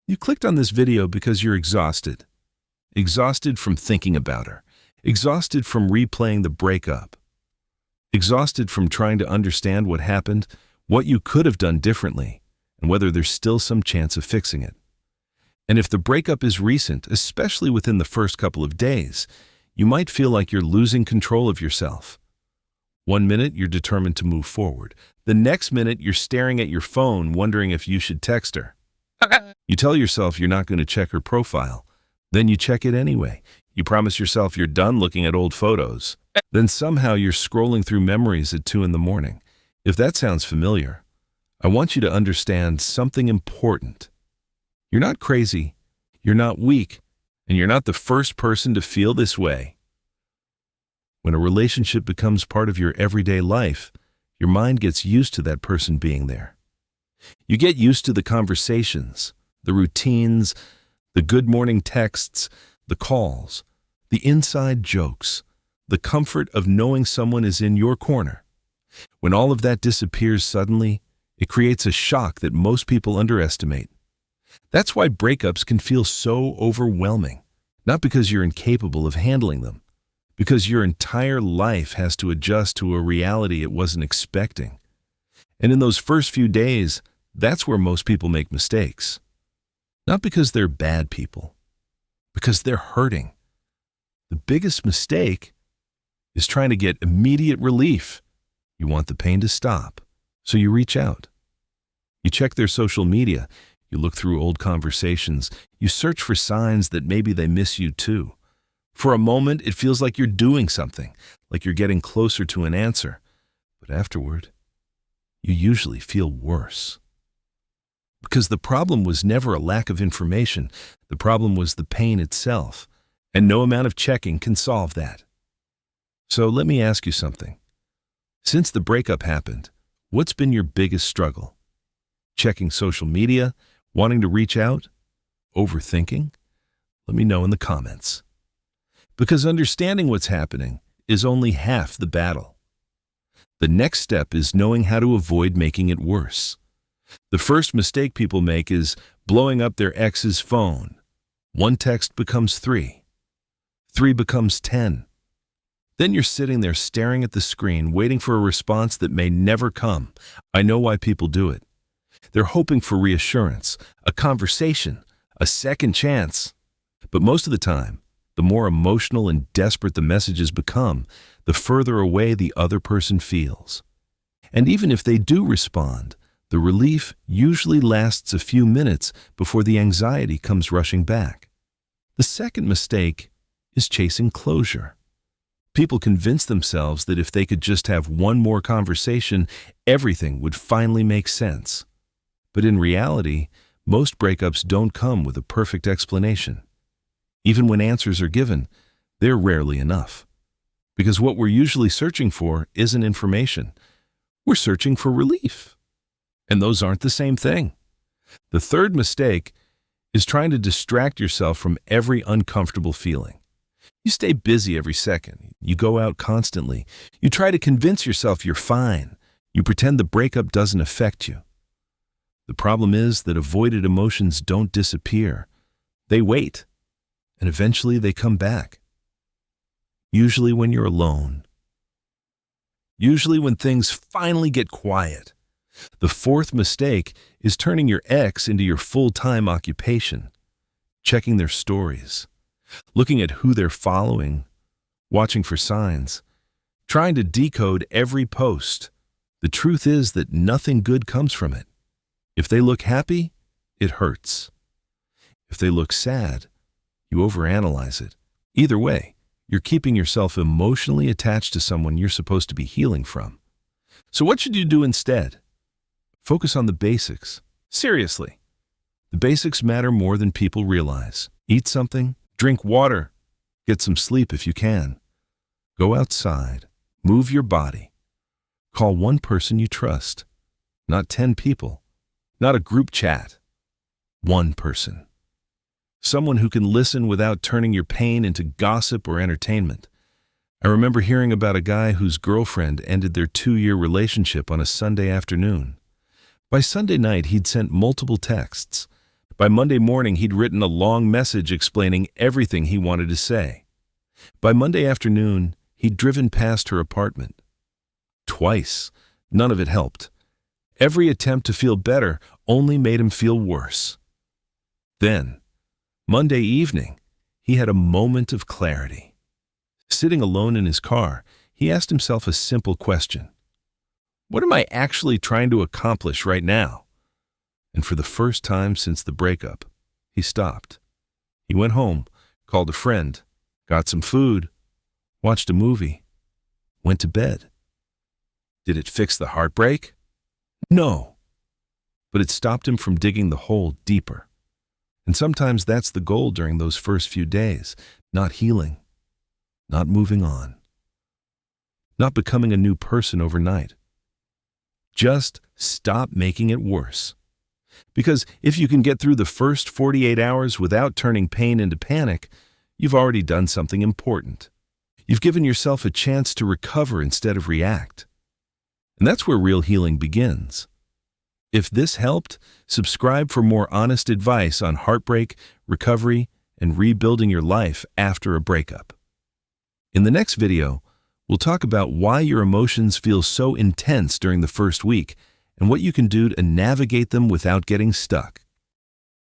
You clicked on this video because you're exhausted. Exhausted from thinking about her. Exhausted from replaying the breakup. Exhausted from trying to understand what happened, what you could have done differently, and whether there's still some chance of fixing it. And if the breakup is recent, especially within the first couple of days, you might feel like you're losing control of yourself. One minute, you're determined to move forward. The next minute, you're staring at your phone, wondering if you should text her. You tell yourself you're not going to check her profile. Then you check it anyway. You promise yourself you're done looking at old photos. Then somehow you're scrolling through memories at 2 a.m. If that sounds familiar, I want you to understand something important. You're not crazy, you're not weak, and you're not the first person to feel this way. When a relationship becomes part of your everyday life, your mind gets used to that person being there. You get used to the conversations, the routines, the good morning texts, the calls, the inside jokes, the comfort of knowing someone is in your corner. When all of that disappears suddenly, it creates a shock that most people underestimate. That's why breakups can feel so overwhelming, not because you're incapable of handling them, because your entire life has to adjust to a reality it wasn't expecting. And in those first few days, that's where most people make mistakes. Not because they're bad people, because they're hurting. The biggest mistake is trying to get immediate relief. You want the pain to stop, so you reach out. You check their social media, you look through old conversations, you search for signs that maybe they miss you too. For a moment, it feels like you're doing something, like you're getting closer to an answer. But afterward, you usually feel worse. Because the problem was never a lack of information, the problem was the pain itself, and no amount of checking can solve that. So let me ask you something. Since the breakup happened, what's been your biggest struggle? Checking social media? Wanting to reach out? Overthinking? Let me know in the comments. Because understanding what's happening is only half the battle. The next step is knowing how to avoid making it worse. The first mistake people make is blowing up their ex's phone. 1 text becomes 3. 3 becomes 10. Then you're sitting there staring at the screen, waiting for a response that may never come. I know why people do it. They're hoping for reassurance, a conversation, a second chance. But most of the time, the more emotional and desperate the messages become, the further away the other person feels. And even if they do respond, the relief usually lasts a few minutes before the anxiety comes rushing back. The second mistake is chasing closure. People convince themselves that if they could just have one more conversation, everything would finally make sense. But in reality, most breakups don't come with a perfect explanation. Even when answers are given, they're rarely enough. Because what we're usually searching for isn't information. We're searching for relief. And those aren't the same thing. The third mistake is trying to distract yourself from every uncomfortable feeling. You stay busy every second. You go out constantly. You try to convince yourself you're fine. You pretend the breakup doesn't affect you. The problem is that avoided emotions don't disappear. They wait, and eventually they come back. Usually when you're alone. Usually when things finally get quiet. The fourth mistake is turning your ex into your full-time occupation, checking their stories, looking at who they're following, watching for signs, trying to decode every post. The truth is that nothing good comes from it. If they look happy, it hurts. If they look sad, you overanalyze it. Either way, you're keeping yourself emotionally attached to someone you're supposed to be healing from. So what should you do instead? Focus on the basics. Seriously. The basics matter more than people realize. Eat something, drink water, get some sleep if you can. Go outside, move your body. Call one person you trust, not 10 people, not a group chat. One person. Someone who can listen without turning your pain into gossip or entertainment. I remember hearing about a guy whose girlfriend ended their 2-year relationship on a Sunday afternoon. By Sunday night, he'd sent multiple texts, By Monday morning, he'd written a long message explaining everything he wanted to say. By Monday afternoon, he'd driven past her apartment. Twice. None of it helped. Every attempt to feel better only made him feel worse. Then, Monday evening, he had a moment of clarity. Sitting alone in his car, he asked himself a simple question. What am I actually trying to accomplish right now? And for the first time since the breakup, he stopped. He went home, called a friend, got some food, watched a movie, went to bed. Did it fix the heartbreak? No. But it stopped him from digging the hole deeper. And sometimes that's the goal during those first few days, not healing, not moving on, not becoming a new person overnight. Just stop making it worse. Because if you can get through the first 48 hours without turning pain into panic, you've already done something important. You've given yourself a chance to recover instead of react. And that's where real healing begins. If this helped, subscribe for more honest advice on heartbreak, recovery, and rebuilding your life after a breakup. In the next video, we'll talk about why your emotions feel so intense during the first week and what you can do to navigate them without getting stuck.